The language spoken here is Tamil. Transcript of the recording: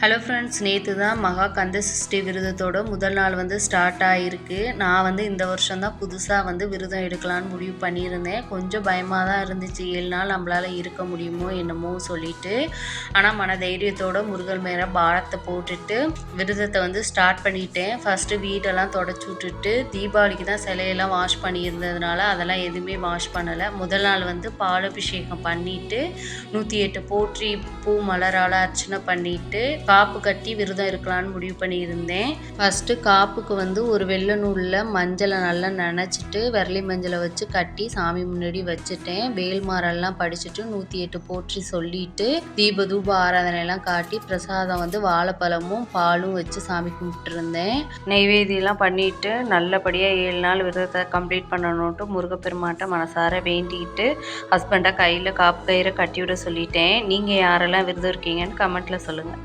ஹலோ ஃப்ரெண்ட்ஸ், நேற்று தான் மகா கந்த சஷ்டி விரதத்தோட முதல் நாள் ஸ்டார்ட் ஆகிருக்கு. நான் இந்த வருஷம் தான் புதுசாக விரதம் எடுக்கலான்னு முடிவு பண்ணியிருந்தேன். கொஞ்சம் பயமாக தான் இருந்துச்சு, 7 நாள் நம்மளால் இருக்க முடியுமோ என்னமோ சொல்லிட்டு. ஆனால் மன தைரியத்தோட முருகன் மேலே பாரத்தை போட்டுட்டு விரதத்தை ஸ்டார்ட் பண்ணிட்டேன். ஃபஸ்ட்டு வீடெல்லாம் தொடச்சி விட்டுட்டு, தீபாவளிக்கு தான் சிலையெல்லாம் வாஷ் பண்ணியிருந்ததுனால அதெல்லாம் எதுவுமே வாஷ் பண்ணலை. முதல் நாள் பாலாபிஷேகம் பண்ணிவிட்டு 108 போற்றி பூ மலரால் அர்ச்சனை பண்ணிவிட்டு காப்பு கட்டி விரதம் இருக்கலான்னு முடிவு பண்ணியிருந்தேன். ஃபஸ்ட்டு காப்புக்கு ஒரு வெள்ளை நூலில் மஞ்சளை நல்லா நனைச்சிட்டு விரலி மஞ்சளை வச்சு கட்டி சாமி முன்னாடி வச்சுட்டேன். வேல்மாரெல்லாம் படிச்சுட்டு 108 போற்றி சொல்லிட்டு தீப தூப ஆராதனையெல்லாம் காட்டி பிரசாதம் வாழைப்பழமும் பாலும் வச்சு சாமி கும்பிட்டுருந்தேன். நெய்வேதியெல்லாம் பண்ணிட்டு நல்லபடியாக 7 நாள் விரதத்தை கம்ப்ளீட் பண்ணணுன்ட்டு முருகப்பெருமாட்ட மனசார வேண்டிக்கிட்டு ஹஸ்பண்டை கையில் காப்பு கயிறை கட்டி விட சொல்லிட்டேன். நீங்கள் யாரெல்லாம் விரதம் இருக்கீங்கன்னு கமெண்ட்டில் சொல்லுங்கள்.